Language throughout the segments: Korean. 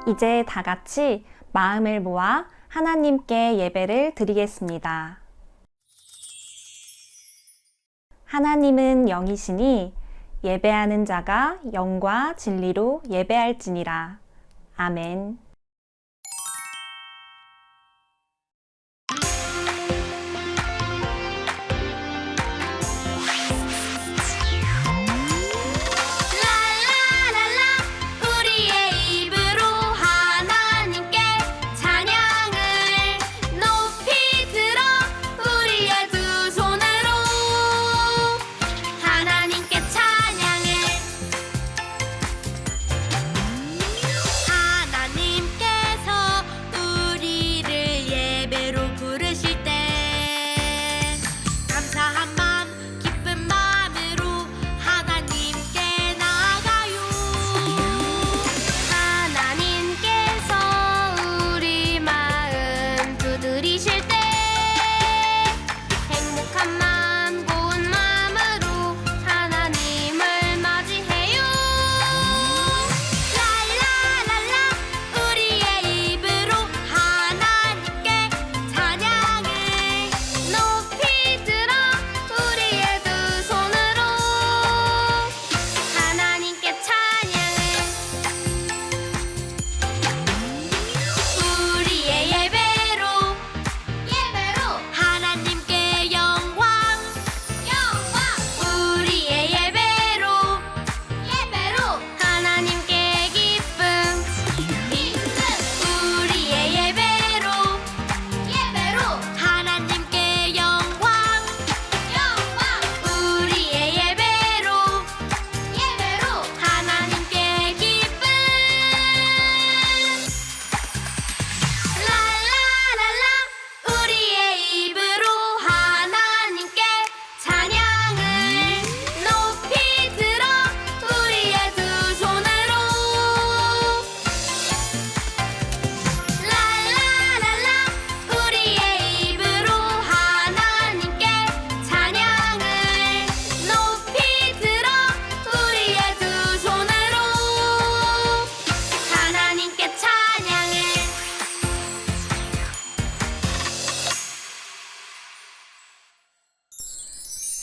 이제 다 같이 마음을 모아 하나님께 예배를 드리겠습니다. 하나님은 영이시니 예배하는 자가 영과 진리로 예배할지니라. 아멘.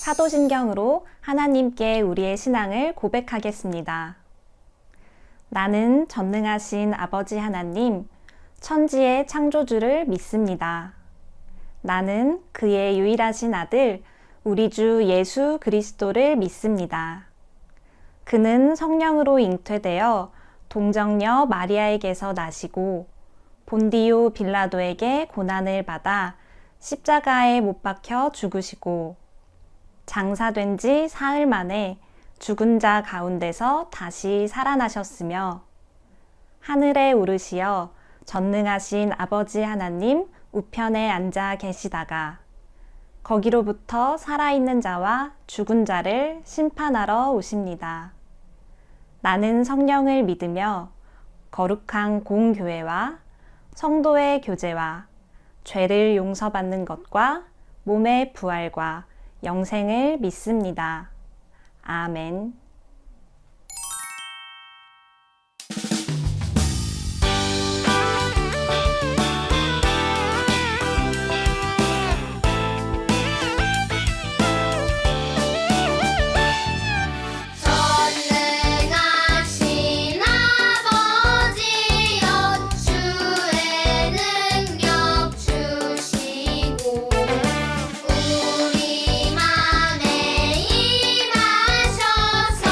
사도신경으로 하나님께 우리의 신앙을 고백하겠습니다. 나는 전능하신 아버지 하나님, 천지의 창조주를 믿습니다. 나는 그의 유일하신 아들, 우리 주 예수 그리스도를 믿습니다. 그는 성령으로 잉태되어 동정녀 마리아에게서 나시고 본디오 빌라도에게 고난을 받아 십자가에 못 박혀 죽으시고 장사된 지 사흘 만에 죽은 자 가운데서 다시 살아나셨으며 하늘에 오르시어 전능하신 아버지 하나님 우편에 앉아 계시다가 거기로부터 살아있는 자와 죽은 자를 심판하러 오십니다. 나는 성령을 믿으며 거룩한 공교회와 성도의 교제와 죄를 용서받는 것과 몸의 부활과 영생을 믿습니다. 아멘. 우리 맘에 임하셔서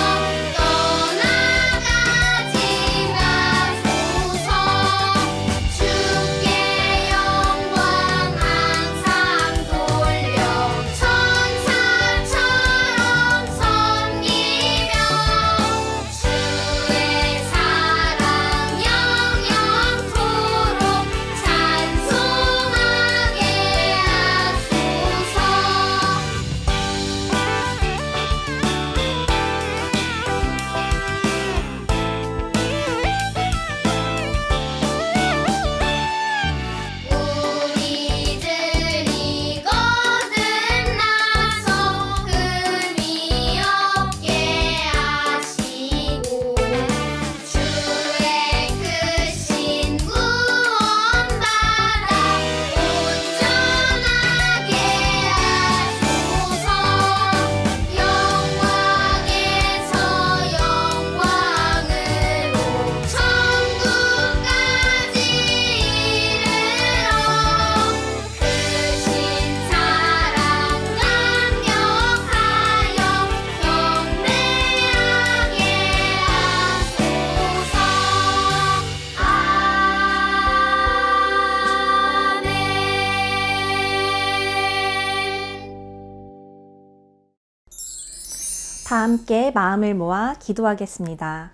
다 함께 마음을 모아 기도하겠습니다.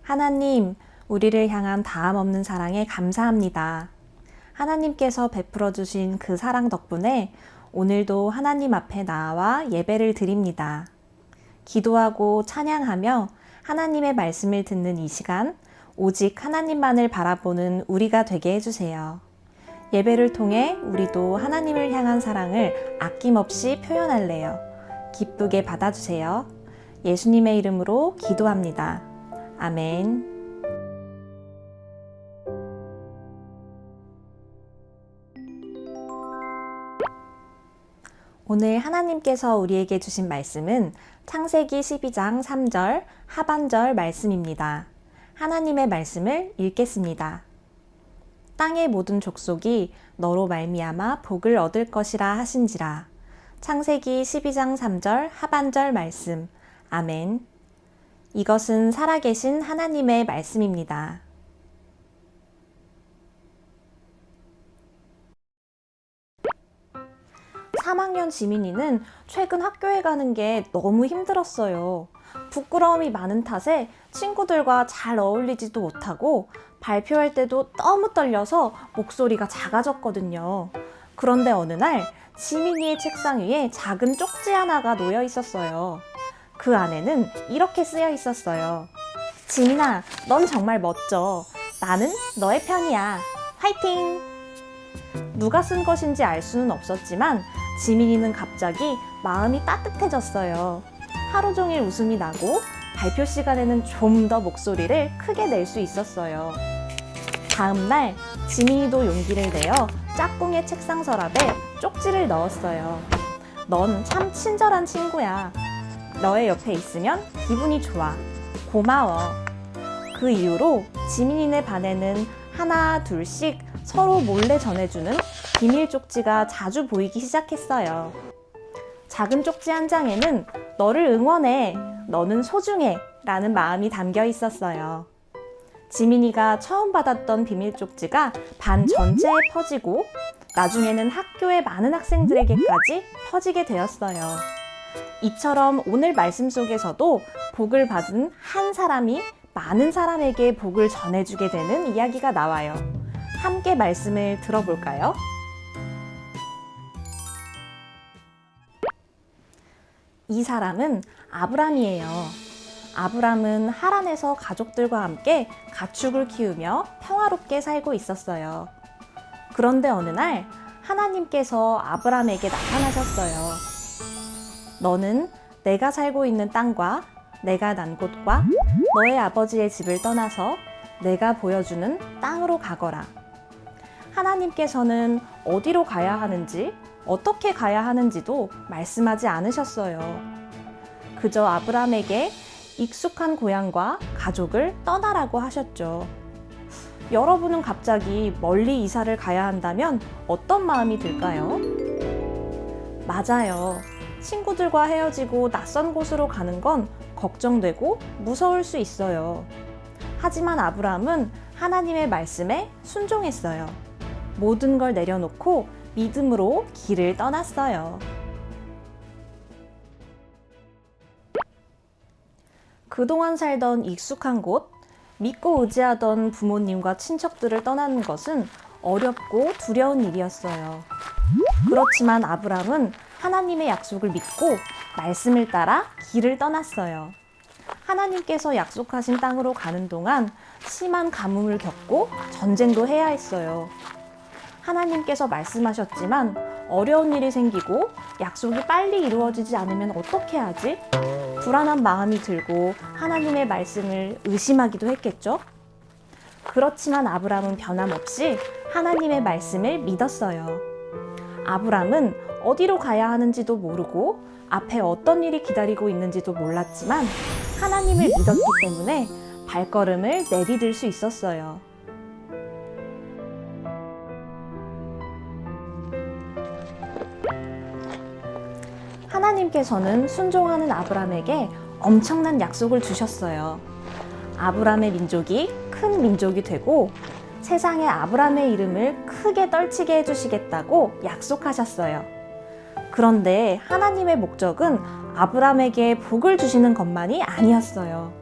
하나님, 우리를 향한 다함 없는 사랑에 감사합니다. 하나님께서 베풀어 주신 그 사랑 덕분에 오늘도 하나님 앞에 나와 예배를 드립니다. 기도하고 찬양하며 하나님의 말씀을 듣는 이 시간, 오직 하나님만을 바라보는 우리가 되게 해주세요. 예배를 통해 우리도 하나님을 향한 사랑을 아낌없이 표현할래요. 기쁘게 받아주세요. 예수님의 이름으로 기도합니다. 아멘. 오늘 하나님께서 우리에게 주신 말씀은 창세기 12장 3절 하반절 말씀입니다. 하나님의 말씀을 읽겠습니다. 땅의 모든 족속이 너로 말미암아 복을 얻을 것이라 하신지라. 창세기 12장 3절 하반절 말씀. 아멘. 이것은 살아계신 하나님의 말씀입니다. 3학년 지민이는 최근 학교에 가는 게 너무 힘들었어요. 부끄러움이 많은 탓에 친구들과 잘 어울리지도 못하고 발표할 때도 너무 떨려서 목소리가 작아졌거든요. 그런데 어느 날 지민이의 책상 위에 작은 쪽지 하나가 놓여 있었어요. 그 안에는 이렇게 쓰여 있었어요. 지민아, 넌 정말 멋져. 나는 너의 편이야. 화이팅! 누가 쓴 것인지 알 수는 없었지만 지민이는 갑자기 마음이 따뜻해졌어요. 하루 종일 웃음이 나고 발표 시간에는 좀 더 목소리를 크게 낼 수 있었어요. 다음 날 지민이도 용기를 내어 짝꿍의 책상 서랍에 쪽지를 넣었어요. 넌 참 친절한 친구야. 너의 옆에 있으면 기분이 좋아. 고마워. 그 이후로 지민이네 반에는 하나 둘씩 서로 몰래 전해주는 비밀 쪽지가 자주 보이기 시작했어요. 작은 쪽지 한 장에는 너를 응원해, 너는 소중해 라는 마음이 담겨 있었어요. 지민이가 처음 받았던 비밀 쪽지가 반 전체에 퍼지고 나중에는 학교의 많은 학생들에게까지 퍼지게 되었어요. 이처럼 오늘 말씀 속에서도 복을 받은 한 사람이 많은 사람에게 복을 전해주게 되는 이야기가 나와요. 함께 말씀을 들어볼까요? 이 사람은 아브람이에요. 아브람은 하란에서 가족들과 함께 가축을 키우며 평화롭게 살고 있었어요. 그런데 어느 날 하나님께서 아브람에게 나타나셨어요. 너는 내가 살고 있는 땅과 내가 난 곳과 너의 아버지의 집을 떠나서 내가 보여주는 땅으로 가거라. 하나님께서는 어디로 가야 하는지, 어떻게 가야 하는지도 말씀하지 않으셨어요. 그저 아브람에게 익숙한 고향과 가족을 떠나라고 하셨죠. 여러분은 갑자기 멀리 이사를 가야 한다면 어떤 마음이 들까요? 맞아요. 친구들과 헤어지고 낯선 곳으로 가는 건 걱정되고 무서울 수 있어요. 하지만 아브람은 하나님의 말씀에 순종했어요. 모든 걸 내려놓고 믿음으로 길을 떠났어요. 그동안 살던 익숙한 곳, 믿고 의지하던 부모님과 친척들을 떠나는 것은 어렵고 두려운 일이었어요. 그렇지만 아브람은 하나님의 약속을 믿고 말씀을 따라 길을 떠났어요. 하나님께서 약속하신 땅으로 가는 동안 심한 가뭄을 겪고 전쟁도 해야 했어요. 하나님께서 말씀하셨지만 어려운 일이 생기고 약속이 빨리 이루어지지 않으면 어떻게 하지? 불안한 마음이 들고 하나님의 말씀을 의심하기도 했겠죠? 그렇지만 아브람은 변함없이 하나님의 말씀을 믿었어요. 아브람은 어디로 가야 하는지도 모르고 앞에 어떤 일이 기다리고 있는지도 몰랐지만 하나님을 믿었기 때문에 발걸음을 내디딜 수 있었어요. 하나님께서는 순종하는 아브람에게 엄청난 약속을 주셨어요. 아브람의 민족이 큰 민족이 되고 세상에 아브람의 이름을 크게 떨치게 해주시겠다고 약속하셨어요. 그런데 하나님의 목적은 아브라함에게 복을 주시는 것만이 아니었어요.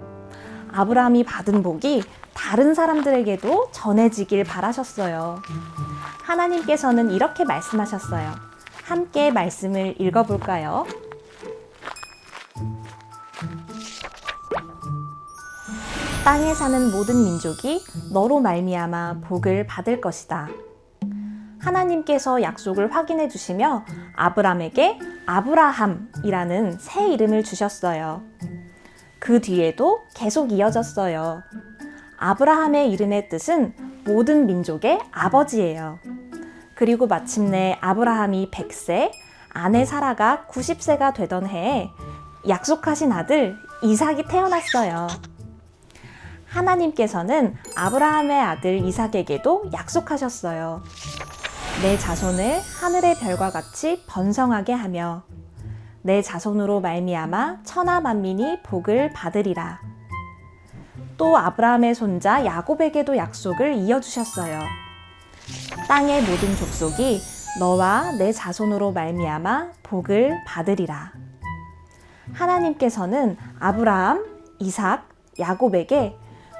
아브라함이 받은 복이 다른 사람들에게도 전해지길 바라셨어요. 하나님께서는 이렇게 말씀하셨어요. 함께 말씀을 읽어볼까요? 땅에 사는 모든 민족이 너로 말미암아 복을 받을 것이다. 하나님께서 약속을 확인해 주시며 아브람에게 아브라함이라는 새 이름을 주셨어요. 그 뒤에도 계속 이어졌어요. 아브라함의 이름의 뜻은 모든 민족의 아버지예요. 그리고 마침내 아브라함이 100세, 아내 사라가 90세가 되던 해에 약속하신 아들 이삭이 태어났어요. 하나님께서는 아브라함의 아들 이삭에게도 약속하셨어요. 내 자손을 하늘의 별과 같이 번성하게 하며 내 자손으로 말미암아 천하 만민이 복을 받으리라. 또 아브라함의 손자 야곱에게도 약속을 이어주셨어요. 땅의 모든 족속이 너와 내 자손으로 말미암아 복을 받으리라. 하나님께서는 아브라함, 이삭, 야곱에게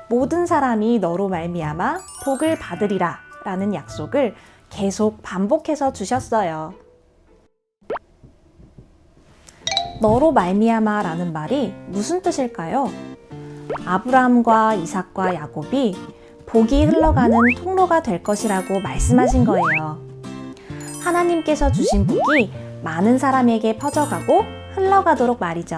모든 사람이 너로 말미암아 복을 받으리라 라는 약속을 계속 반복해서 주셨어요. 너로 말미암아 라는 말이 무슨 뜻일까요? 아브라함과 이삭과 야곱이 복이 흘러가는 통로가 될 것이라고 말씀하신 거예요. 하나님께서 주신 복이 많은 사람에게 퍼져가고 흘러가도록 말이죠.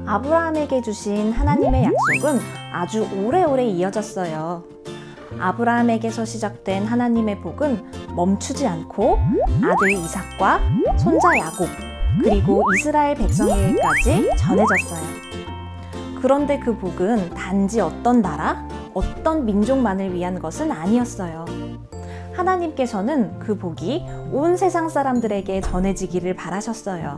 아브라함에게 주신 하나님의 약속은 아주 오래오래 이어졌어요. 아브라함에게서 시작된 하나님의 복은 멈추지 않고 아들 이삭과 손자 야곱, 그리고 이스라엘 백성에게까지 전해졌어요. 그런데 그 복은 단지 어떤 나라, 어떤 민족만을 위한 것은 아니었어요. 하나님께서는 그 복이 온 세상 사람들에게 전해지기를 바라셨어요.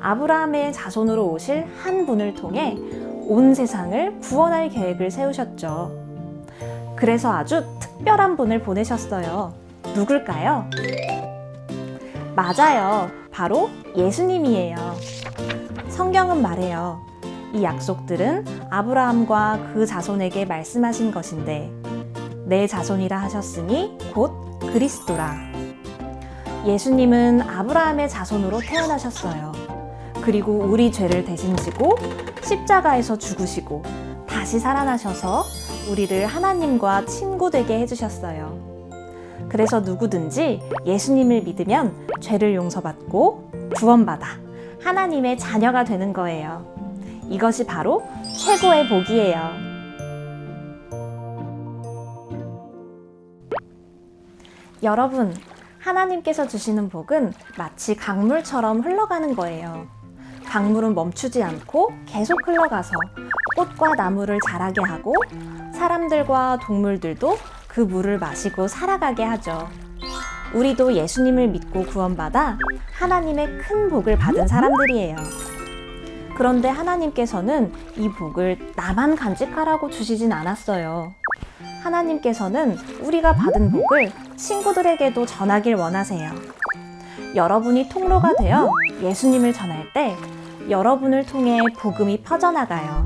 아브라함의 자손으로 오실 한 분을 통해 온 세상을 구원할 계획을 세우셨죠. 그래서 아주 특별한 분을 보내셨어요. 누굴까요? 맞아요. 바로 예수님이에요. 성경은 말해요. 이 약속들은 아브라함과 그 자손에게 말씀하신 것인데 내 자손이라 하셨으니 곧 그리스도라. 예수님은 아브라함의 자손으로 태어나셨어요. 그리고 우리 죄를 대신 지고 십자가에서 죽으시고 다시 살아나셔서 우리를 하나님과 친구 되게 해주셨어요. 그래서 누구든지 예수님을 믿으면 죄를 용서받고 구원받아 하나님의 자녀가 되는 거예요. 이것이 바로 최고의 복이에요. 여러분, 하나님께서 주시는 복은 마치 강물처럼 흘러가는 거예요. 강물은 멈추지 않고 계속 흘러가서 꽃과 나무를 자라게 하고 사람들과 동물들도 그 물을 마시고 살아가게 하죠. 우리도 예수님을 믿고 구원받아 하나님의 큰 복을 받은 사람들이에요. 그런데 하나님께서는 이 복을 나만 간직하라고 주시진 않았어요. 하나님께서는 우리가 받은 복을 친구들에게도 전하길 원하세요. 여러분이 통로가 되어 예수님을 전할 때 여러분을 통해 복음이 퍼져나가요.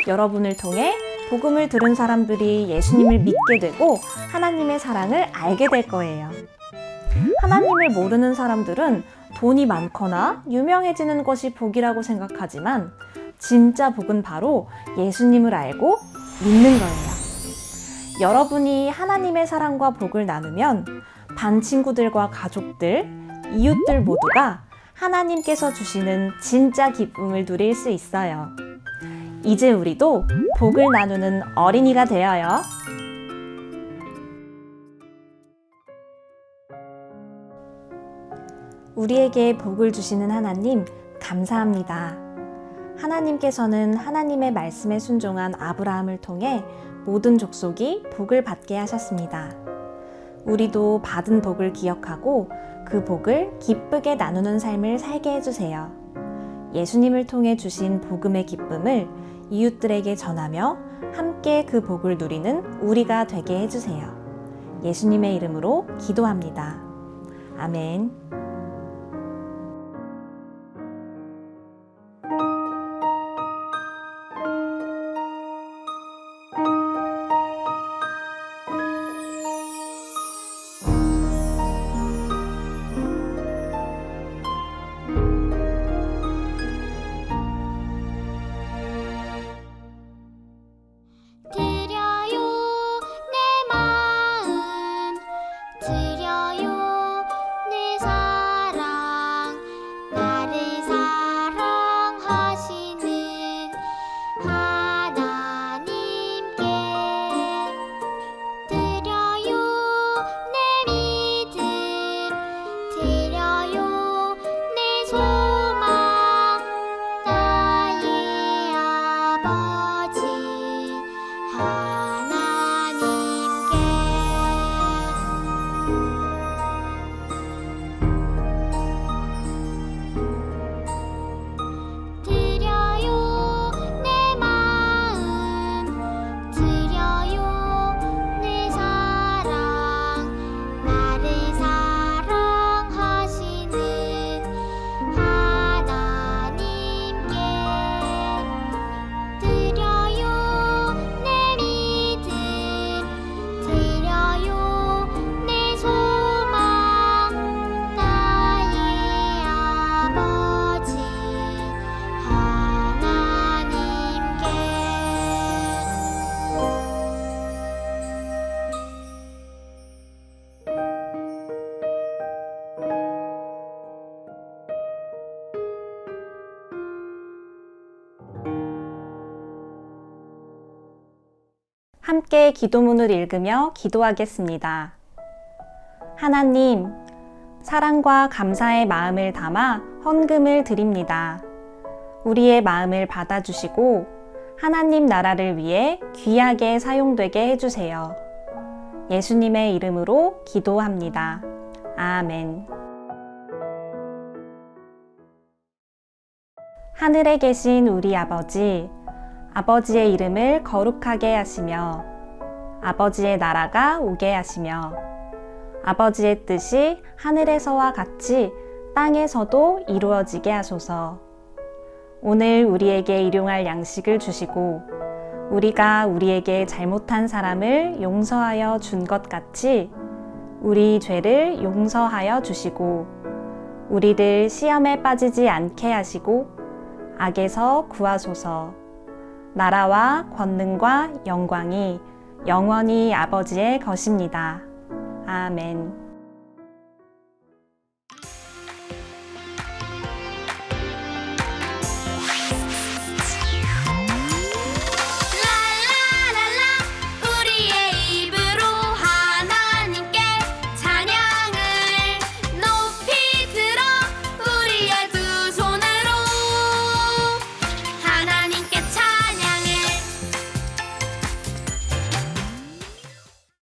여러분을 통해 복음을 들은 사람들이 예수님을 믿게 되고 하나님의 사랑을 알게 될 거예요. 하나님을 모르는 사람들은 돈이 많거나 유명해지는 것이 복이라고 생각하지만 진짜 복은 바로 예수님을 알고 믿는 거예요. 여러분이 하나님의 사랑과 복을 나누면 반 친구들과 가족들, 이웃들 모두가 하나님께서 주시는 진짜 기쁨을 누릴 수 있어요. 이제 우리도 복을 나누는 어린이가 되어요. 우리에게 복을 주시는 하나님, 감사합니다. 하나님께서는 하나님의 말씀에 순종한 아브라함을 통해 모든 족속이 복을 받게 하셨습니다. 우리도 받은 복을 기억하고 그 복을 기쁘게 나누는 삶을 살게 해주세요. 예수님을 통해 주신 복음의 기쁨을 이웃들에게 전하며 함께 그 복을 누리는 우리가 되게 해주세요. 예수님의 이름으로 기도합니다. 아멘. 드려요 내 마음 드려요 내 사랑 나를 사랑하시는 하나님께 드려요 내 믿음 드려요 내 소망 나의 아버지 하나님께 드려요 내 마음 드려요 내 사랑 나를 사랑하시는 하나님께 드려요 내 믿음 드려요 내 소망 나의 아버지 하나님께 함께 기도문을 읽으며 기도하겠습니다. 하나님, 사랑과 감사의 마음을 담아 헌금을 드립니다. 우리의 마음을 받아주시고 하나님 나라를 위해 귀하게 사용되게 해주세요. 예수님의 이름으로 기도합니다. 아멘. 하늘에 계신 우리 아버지, 아버지의 이름을 거룩하게 하시며 아버지의 나라가 오게 하시며 아버지의 뜻이 하늘에서와 같이 땅에서도 이루어지게 하소서. 오늘 우리에게 일용할 양식을 주시고 우리가 우리에게 잘못한 사람을 용서하여 준 것 같이 우리 죄를 용서하여 주시고 우리들 시험에 빠지지 않게 하시고 악에서 구하소서. 나라와 권능과 영광이 영원히 아버지의 것입니다. 아멘.